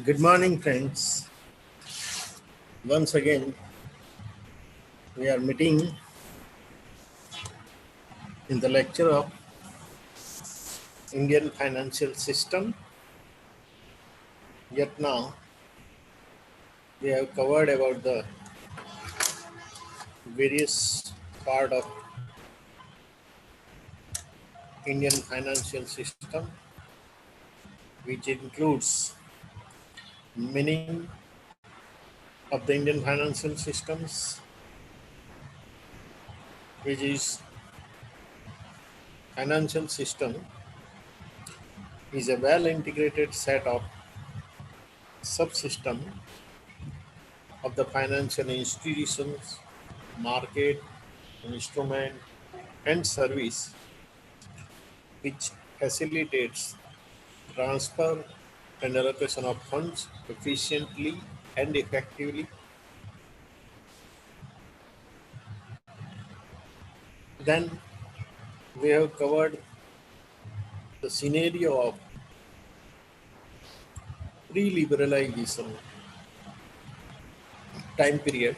Good morning, friends. Once again, we are meeting in the lecture of Indian financial system. Yet now, we have covered about the various part of Indian financial system, which includes meaning of the Indian financial systems, which is financial system is a well-integrated set of subsystem of the financial institutions, market, instrument, and service which facilitates transfer and allocation of funds efficiently and effectively. Then we have covered the scenario of pre-liberalization time period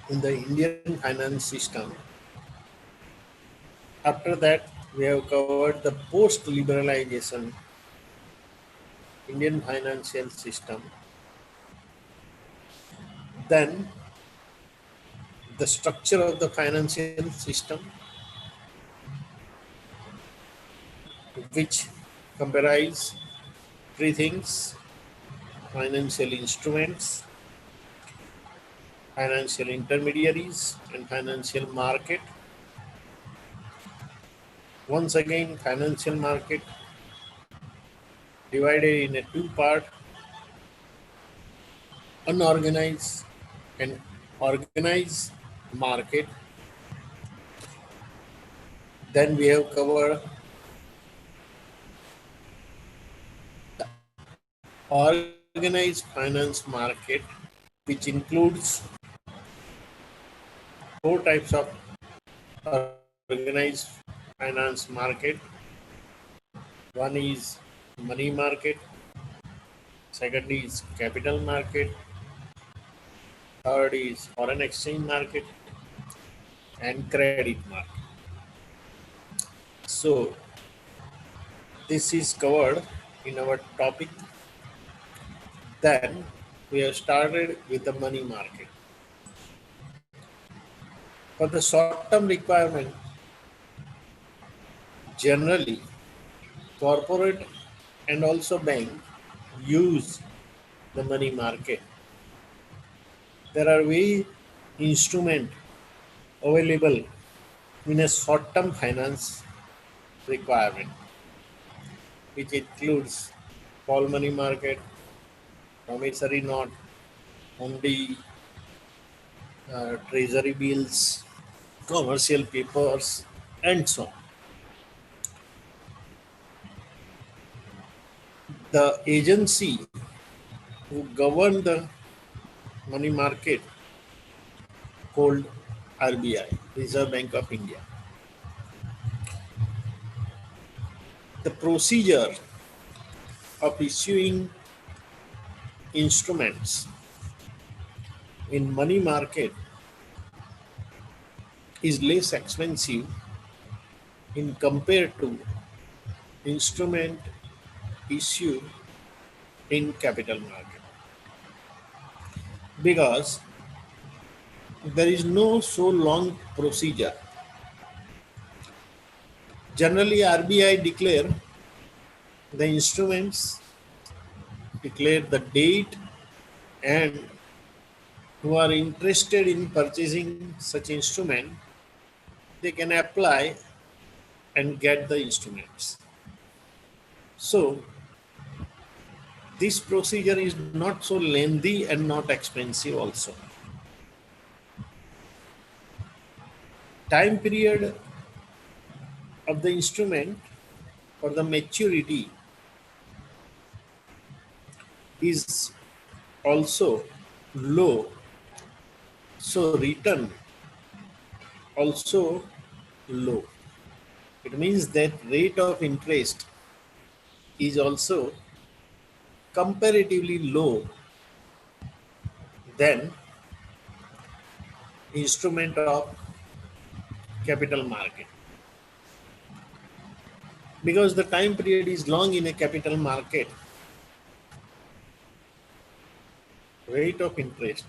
in the Indian finance system. After that, we have covered the post-liberalization Indian financial system. Then the structure of the financial system, which comprise three things: financial instruments, financial intermediaries, and financial market. Once again, financial market divided in a two part: unorganized and organized market. Then we have covered organized finance market, which includes four types of organized finance market. One is money market, second is capital market, third is foreign exchange market, and credit market. So this is covered in our topic. Then we have started with the money market. For the short-term requirement, generally corporate and also bank use the money market. There are way instrument available in a short-term finance requirement, which includes call money market, promissory note, only treasury bills, commercial papers, and so on. The agency who govern the money market called RBI, Reserve Bank of India. The procedure of issuing instruments in money market is less expensive in compared to instrument issued in capital market, because there is no so long procedure. Generally, RBI declare the instruments, declare the date, and who are interested in purchasing such instrument, they can apply and get the instruments. So this procedure is not so lengthy and not expensive also. Time period of the instrument for the maturity is also low, so return also low. It means that rate of interest is also comparatively low than instrument of capital market, because the time period is long in a capital market. Rate of interest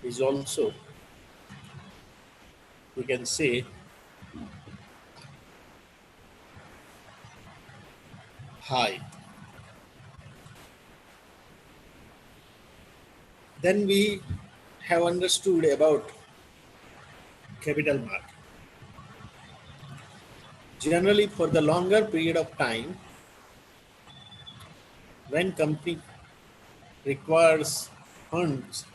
is also, we can say, high. Then we have understood about capital market. Generally, for the longer period of time, when company requires funds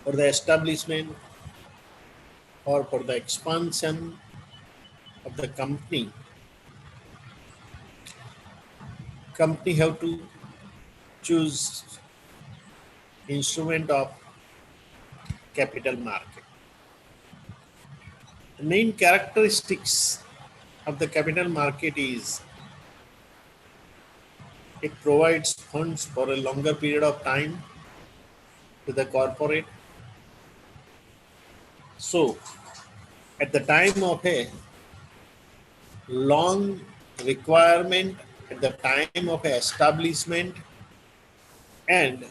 for the establishment or for the expansion of the company have to choose instrument of capital market. The main characteristics of the capital market is it provides funds for a longer period of time to the corporate. So, at the time of a long requirement, at the time of establishment, and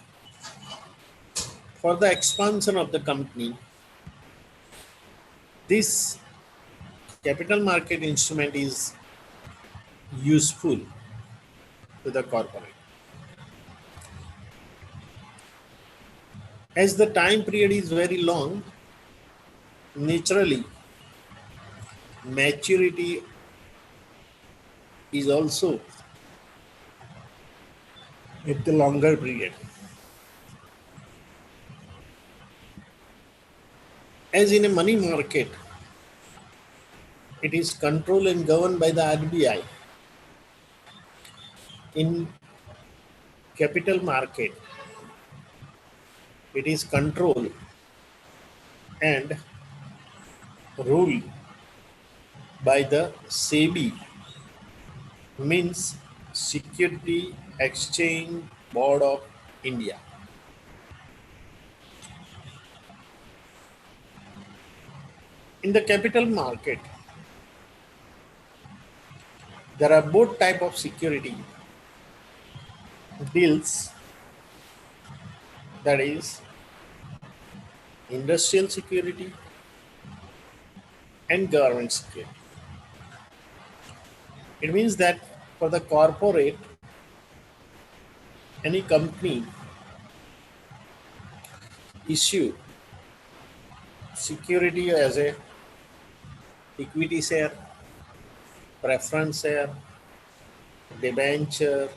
for the expansion of the company, this capital market instrument is useful to the corporate. As the time period is very long, naturally maturity is also at the longer period. As in a money market, it is controlled and governed by the RBI. In capital market, it is controlled and ruled by the SEBI, means Security Exchange Board of India. In the capital market, there are both type of security deals, that is industrial security and government security. It means that for the corporate, any company issue security as a equity share, preference share, debenture,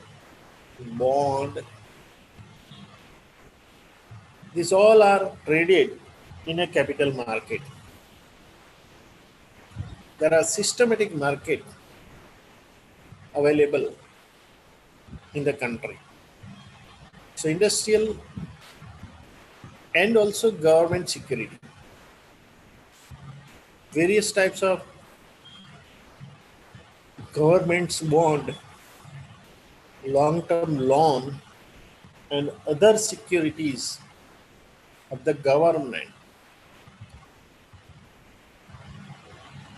bond. These all are traded in a capital market. There are systematic market available in the country. So industrial and also government security. Various types of government's bond, long-term loan, and other securities of the government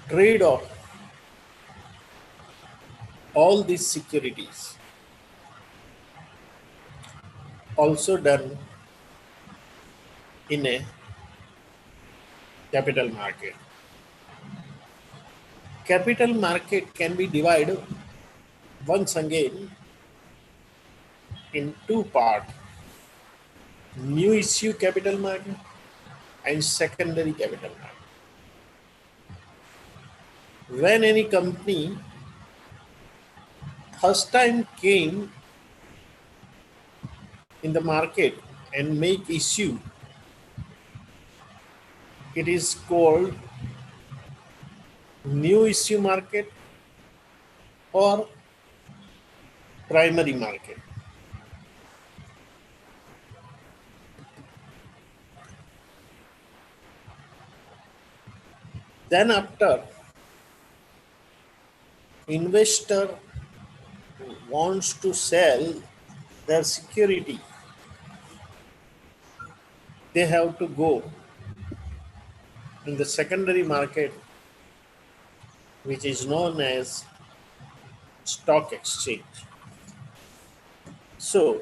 trade off all these securities also done in a capital market. Capital market can be divided once again in two parts: new issue capital market and secondary capital market. When any company first time came in the market and make issue, it is called new issue market or primary market. Then after investor wants to sell their security, they have to go in the secondary market, which is known as stock exchange. So,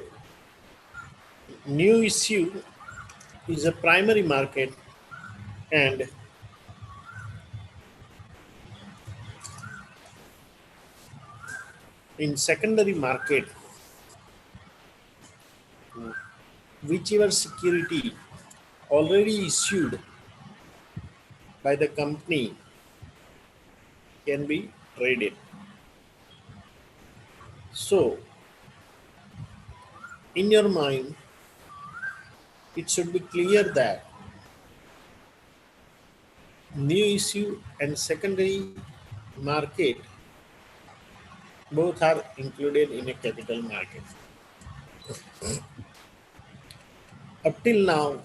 new issue is a primary market, and in secondary market, whichever security already issued by the company can be traded. So, in your mind, it should be clear that new issue and secondary market both are included in a capital market. Up till now,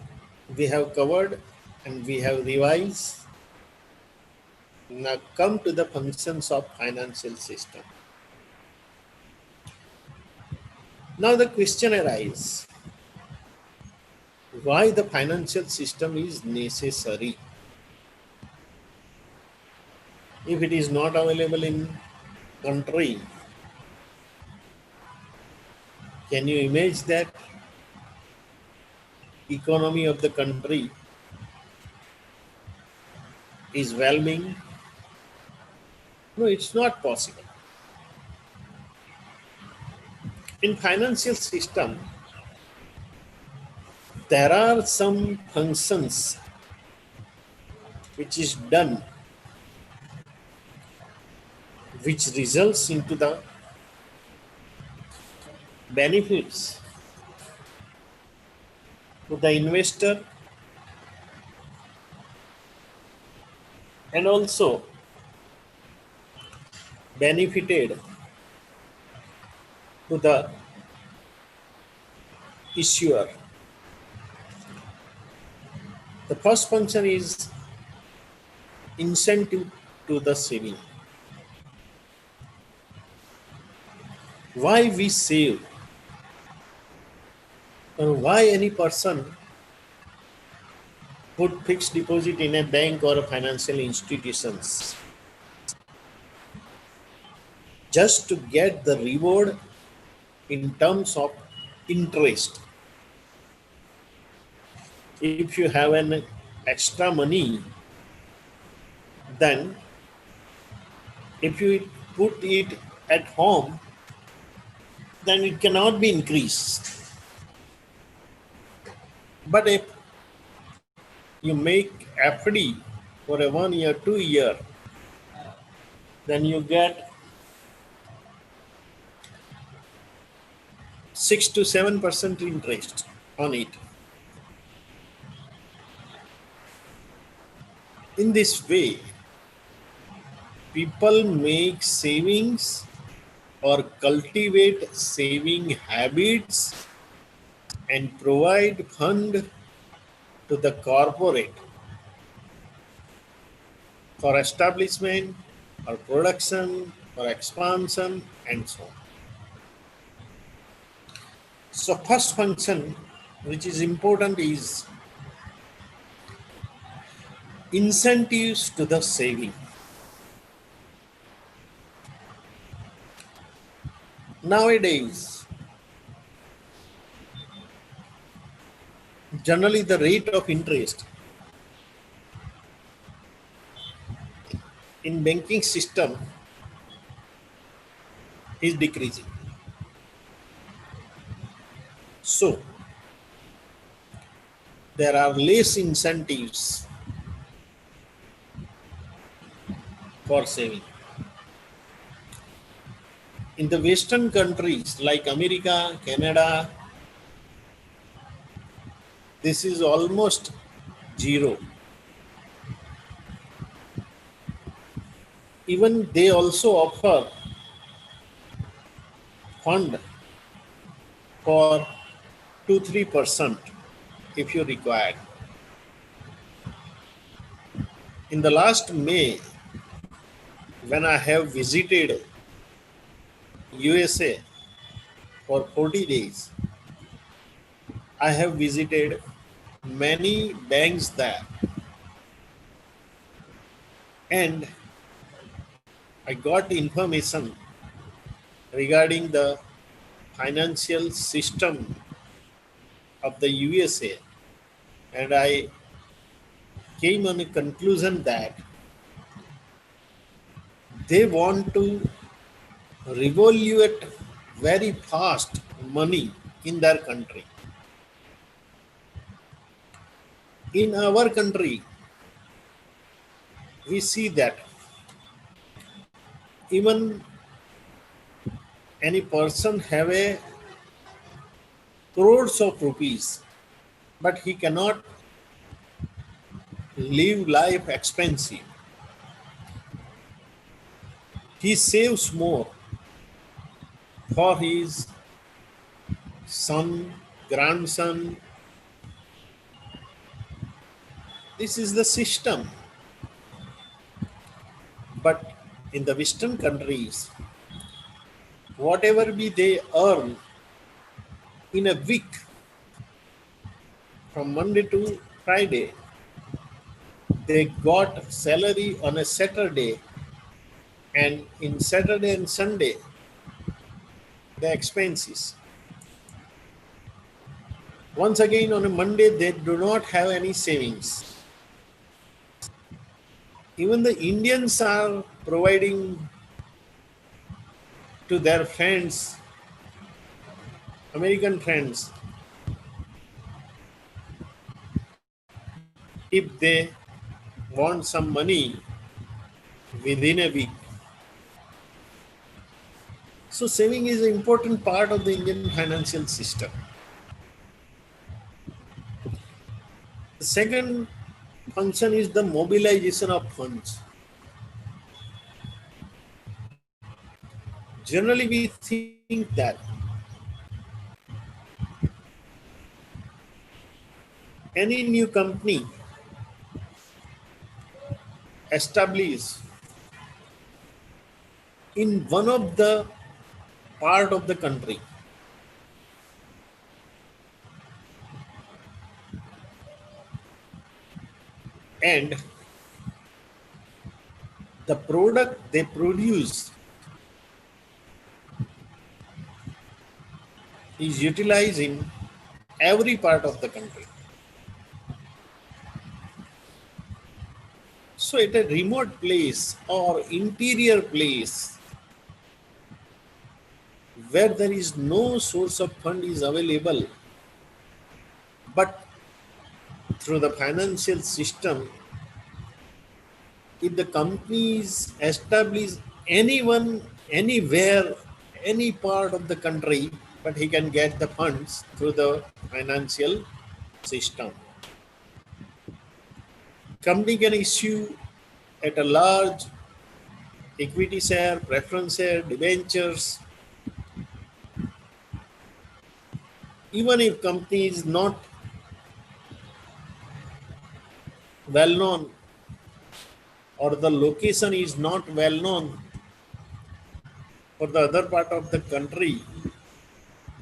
we have covered and we have revised. Now come to the functions of financial system. Now the question arises, why the financial system is necessary? If it is not available in country, can you imagine that economy of the country is well-being? No, it's not possible. In financial system, there are some functions which is done, which results into the benefits to the investor and also benefited to the issuer. The first function is incentive to the saving. Why we save, or why any person put fixed deposit in a bank or a financial institutions? Just to get the reward in terms of interest. If you have an extra money, then if you put it at home, then it cannot be increased. But if you make FD for a 1 year, 2 year, then you get 6 to 7% interest on it. In this way, people make savings or cultivate saving habits and provide fund to the corporate for establishment or production or expansion and so on. So first function which is important is incentives to the saving. Nowadays, generally the rate of interest in banking system is decreasing. So there are less incentives for saving. In the Western countries like America, Canada, this is almost zero. Even they also offer fund for 2-3% if you require. In the last May, when I have visited USA, for 40 days. I have visited many banks there, and I got information regarding the financial system of the USA, and I came on a conclusion that they want to revolute very fast money in their country. In our country, we see that even any person have a crores of rupees, but he cannot live life expensive. He saves more for his son, grandson. This is the system. But in the Western countries, whatever be they earn in a week from Monday to Friday, they got salary on a Saturday, and in Saturday and Sunday, the expenses. Once again, on a Monday, they do not have any savings. Even the Indians are providing to their friends, American friends, if they want some money within a week. So, saving is an important part of the Indian financial system. The second function is the mobilization of funds. Generally, we think that any new company established in one of the part of the country, and the product they produce is utilized in every part of the country. So, at a remote place or interior place where there is no source of fund is available, but through the financial system, if the companies establish anyone, anywhere, any part of the country, but he can get the funds through the financial system. Company can issue at a large equity share, preference share, debentures. Even if company is not well known or the location is not well known for the other part of the country,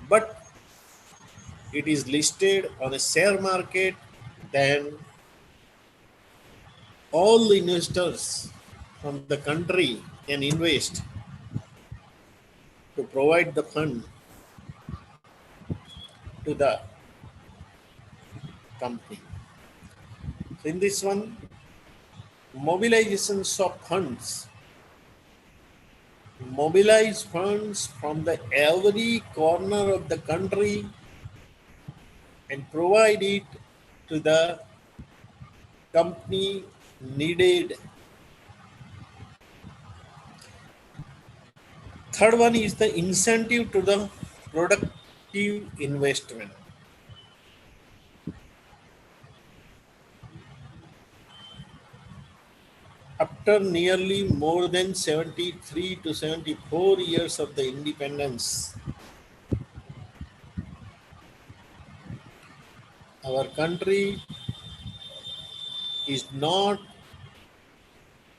but it is listed on a share market, then all the investors from the country can invest to provide the fund to the company. So in this one, mobilizations of funds, mobilize funds from the every corner of the country and provide it to the company needed. Third one is the incentive to the productive investment. After nearly more than 73 to 74 years of the independence, our country is not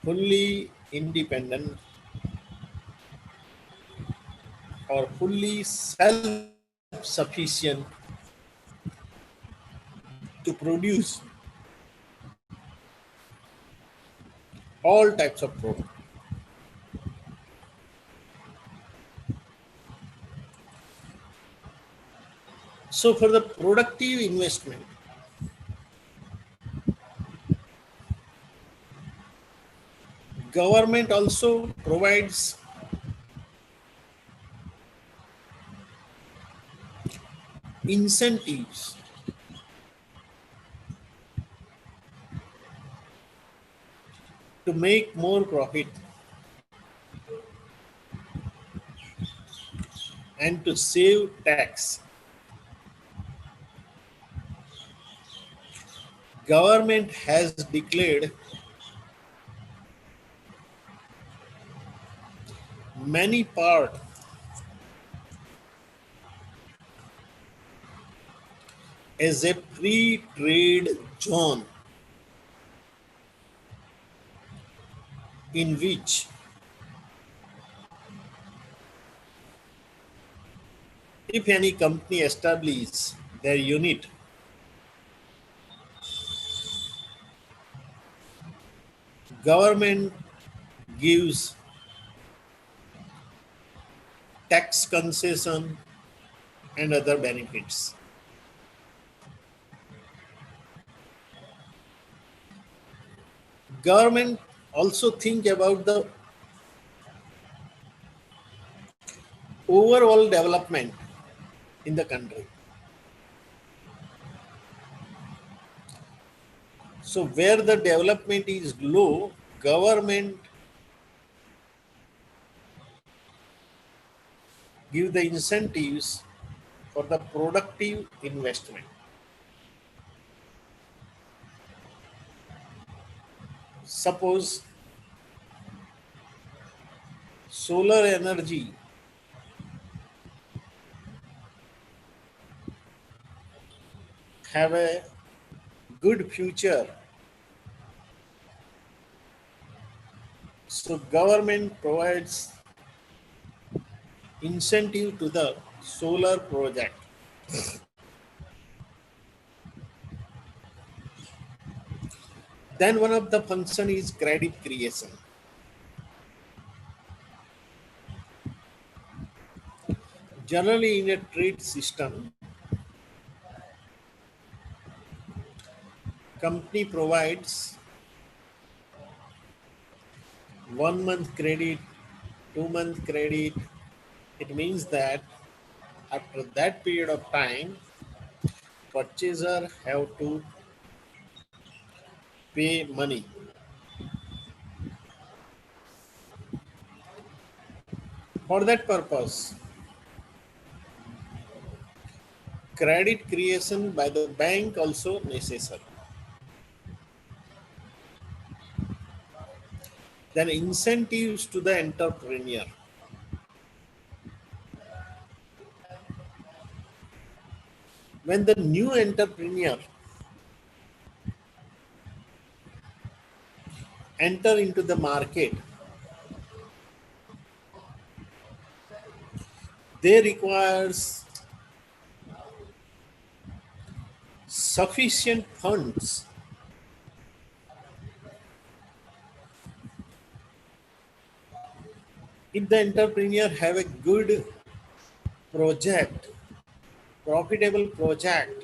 fully independent. or fully self sufficient to produce all types of product. So, for the productive investment, government also provides incentives to make more profit and to save tax. Government has declared many parts as a free trade zone in which if any company establishes their unit, government gives tax concession and other benefits. Government also think about the overall development in the country. So where the development is low, government give the incentives for the productive investment. Suppose solar energy have a good future, so government provides incentive to the solar project. Then one of the function is credit creation. Generally in a trade system, company provides 1 month credit, 2 month credit. It means that after that period of time, purchaser have to pay money. For that purpose, credit creation by the bank also necessary. Then incentives to the entrepreneur. When the new entrepreneur enter into the market, they requires sufficient funds. If the entrepreneur have a good project, profitable project,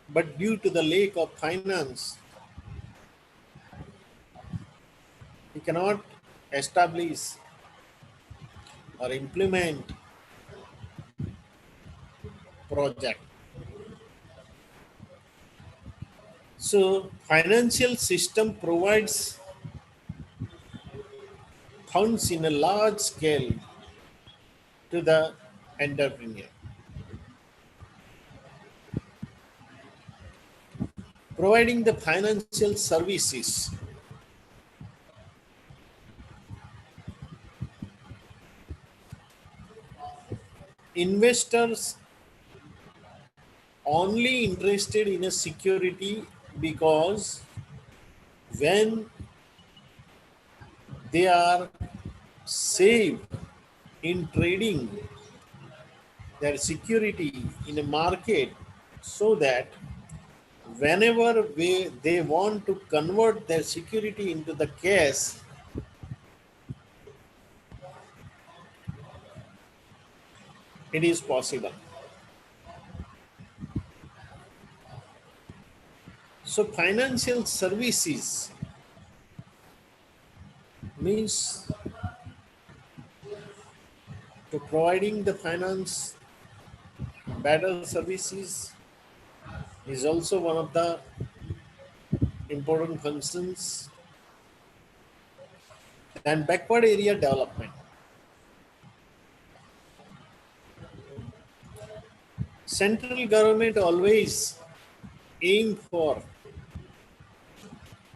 but due to the lack of finance, he cannot establish or implement project. So financial system provides funds in a large scale to the entrepreneur. Providing the financial services, investors only interested in a security because when they are saved in trading their security in a market so that whenever they want to convert their security into the cash, it is possible. So, financial services means to providing the finance better services is also one of the important functions. And backward area development. Central government always aim for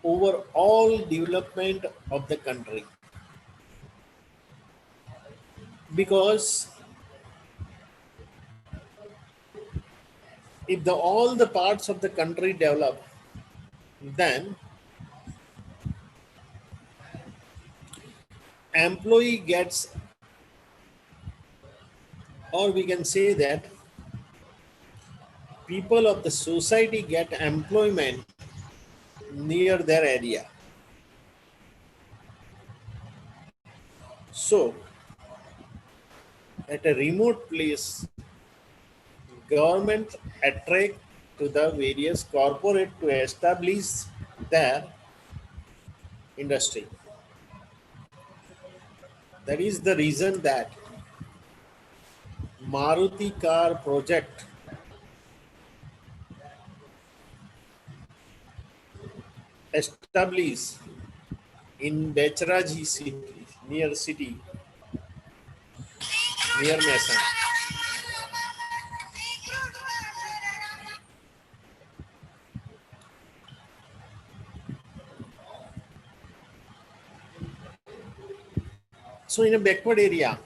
overall development of the country because if all the parts of the country develop, then employee gets, or we can say that people of the society get employment near their area. So at a remote place, government attract to the various corporate to establish their industry. That is the reason that Maruti car project established in Becharaji city, near city, near Mesa. So in a backward area,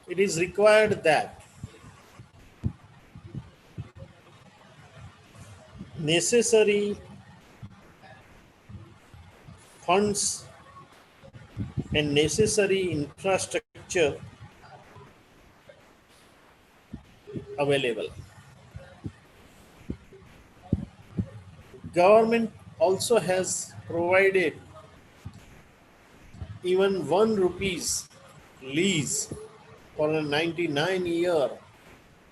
it is required that necessary funds and necessary infrastructure available. Government also has provided even 1 rupees lease for a 99-year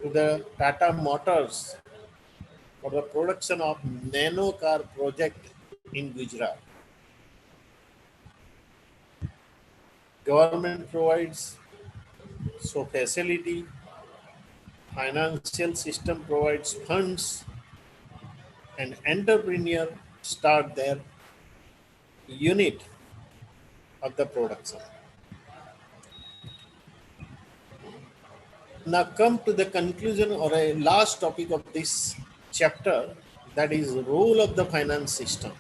to the Tata Motors for the production of nano car project in Gujarat. Government provides so facility, financial system provides funds, and entrepreneur start their unit of the production. Now come to the conclusion or a last topic of this chapter, that is role of the finance system.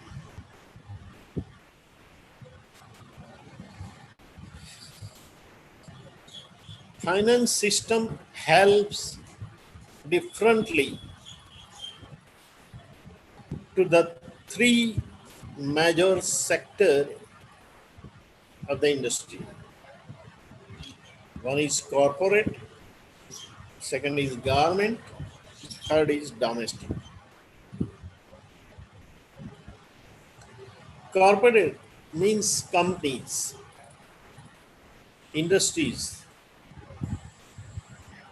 Finance system helps differently to the three major sector of the industry. One is corporate, second is government, third is domestic. Corporate means companies, industries.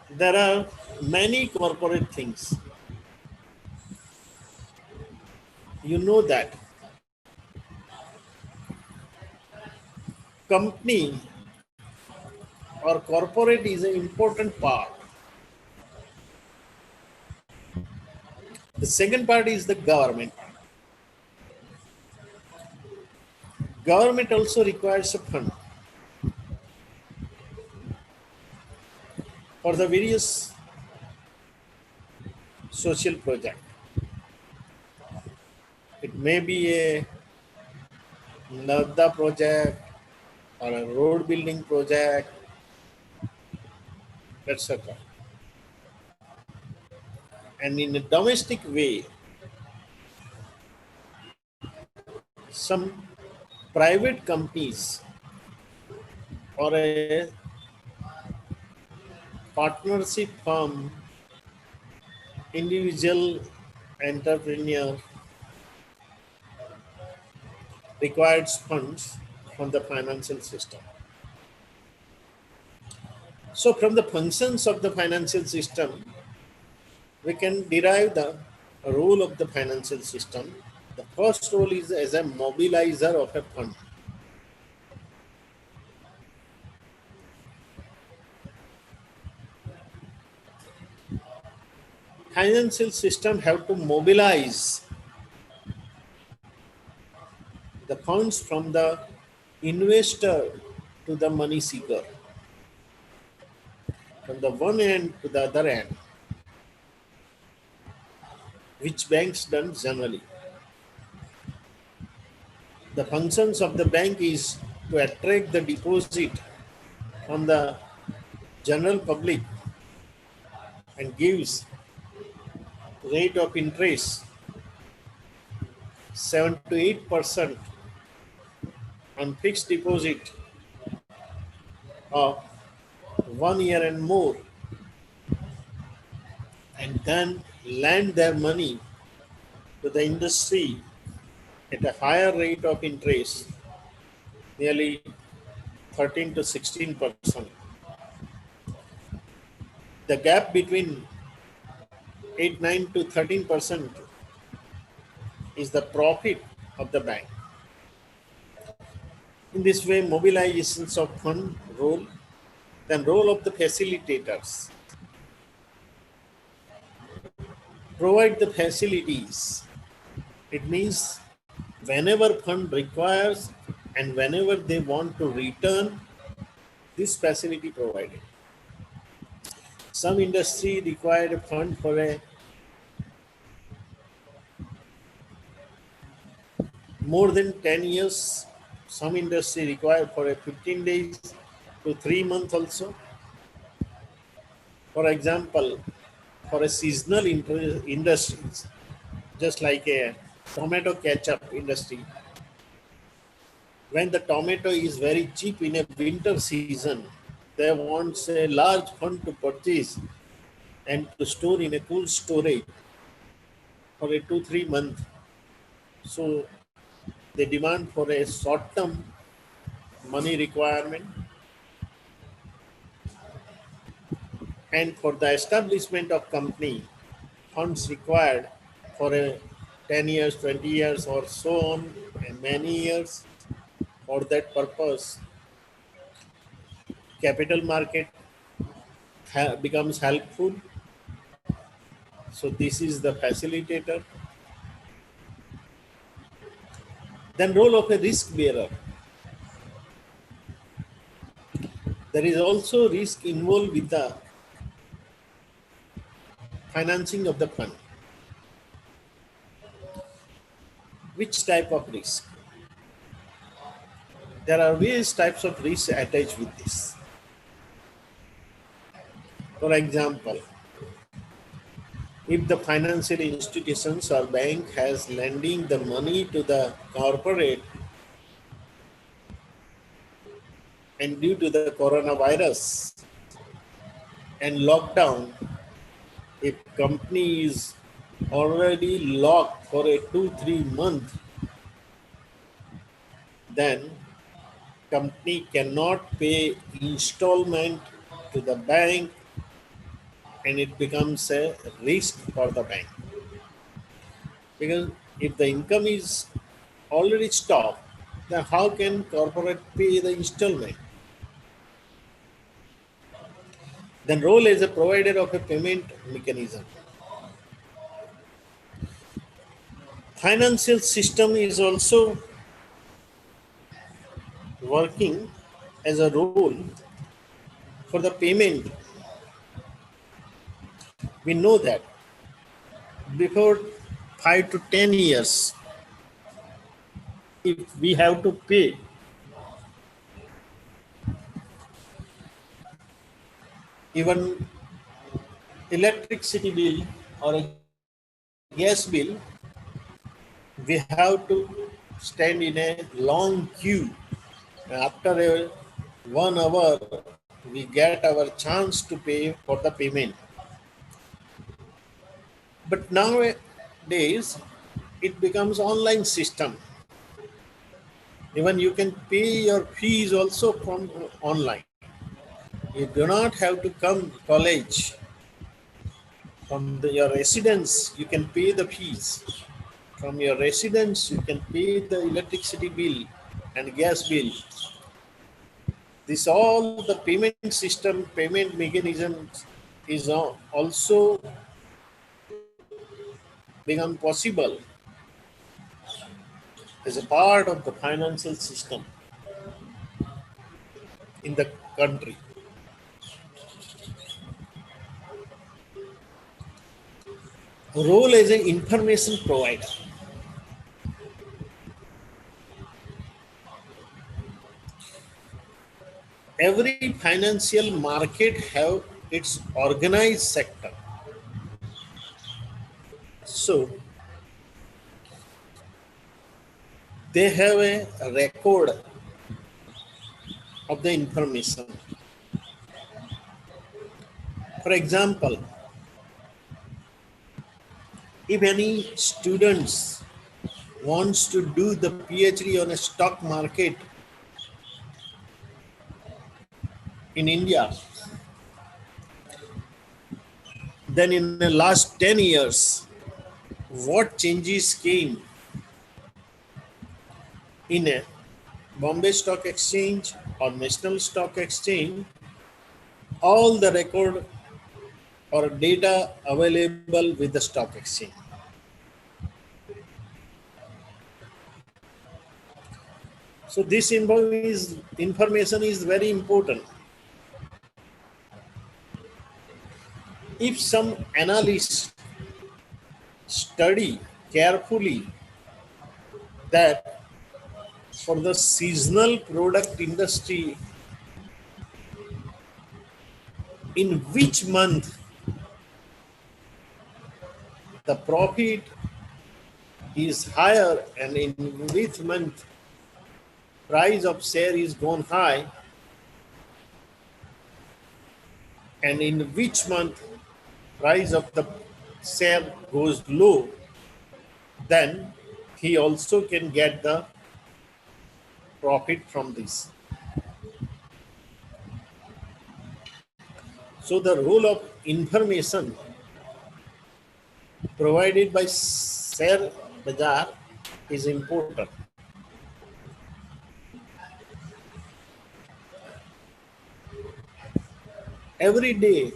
There are many corporate things. You know that company or corporate is an important part. The second part is the government. Government also requires a fund for the various social project. It may be a Navda project or a road building project, etc. And in a domestic way, some private companies or a partnership firm, individual entrepreneur requires funds from the financial system. So, from the functions of the financial system, we can derive the role of the financial system. The first role is as a mobilizer of a fund. Financial system have to mobilize the funds from the investor to the money seeker, from the one end to the other end, which banks done generally. The functions of the bank is to attract the deposit from the general public and gives rate of interest 7 to 8% on fixed deposit of 1 year and more, and then lend their money to the industry at a higher rate of interest, nearly 13 to 16%. The gap between 8, 9 to 13% is the profit of the bank. In this way, mobilizations of fund role, then role of the facilitators. Provide the facilities. It means whenever fund requires and whenever they want to return, this facility provided. Some industry required a fund for a more than 10 years. Some industry required for a 15 days to 3 months also. For example, for a seasonal industries, just like a tomato ketchup industry, when the tomato is very cheap in a winter season, they want a large fund to purchase and to store in a cool storage for a 2 3 month. So they demand for a short term money requirement, and for the establishment of company, funds required for a 10 years, 20 years, or so on, and many years. For that purpose, capital market becomes helpful. So this is the facilitator. Then role of a risk bearer. There is also risk involved with the financing of the fund. Which type of risk? There are various types of risks attached with this. For example, if the financial institutions or bank has lending the money to the corporate, and due to the coronavirus and lockdown, if company is already locked for a 2 3 month, then company cannot pay installment to the bank, and it becomes a risk for the bank, because if the income is already stopped, then how can corporate pay the installment? Then role as a provider of a payment mechanism. Financial system is also working as a role for the payment. We know that before 5 to 10 years, if we have to pay even electricity bill or a gas bill, we have to stand in a long queue. After 1 hour, we get our chance to pay for the payment. But nowadays, it becomes online system. Even you can pay your fees also from online. You do not have to come college. From your residence, you can pay the fees. From your residence, you can pay the electricity bill and gas bill. This all the payment system, payment mechanisms is also become possible as a part of the financial system in the country. Role as an information provider. Every financial market have its organized sector. So they have a record of the information. For example, if any students wants to do the PhD on a stock market in India, then in the last 10 years, what changes came in a Bombay Stock Exchange or National Stock Exchange, all the record or data available with the stock exchange. So this information is very important. If some analysts study carefully that for the seasonal product industry, in which month the profit is higher and in which month price of share is gone high and in which month price of the share goes low, then he also can get the profit from this. So the role of information provided by share bazaar is important. Every day,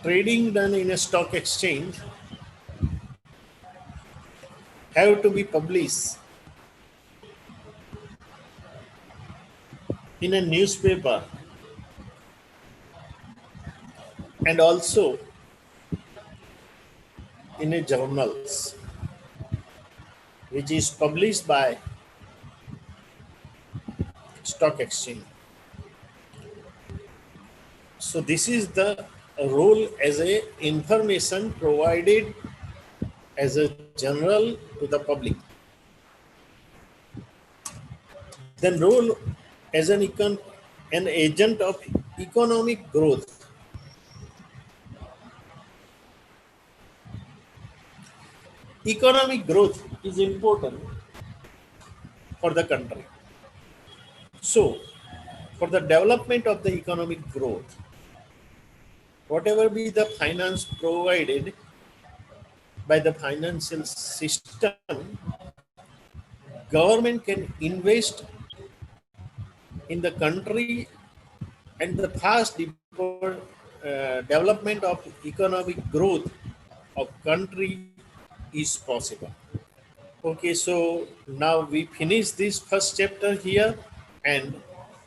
trading done in a stock exchange have to be published in a newspaper and also in a journals which is published by stock exchange. So this is the role as a information provided as a general to the public. Then role as an agent of economic growth. Economic growth is important for the country. So, for the development of the economic growth, whatever be the finance provided by the financial system, government can invest in the country and the fast development of economic growth of country is possible. Okay, so now we finish this first chapter here, and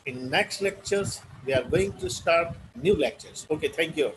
in next lectures we are going to start new lectures. Okay, thank you.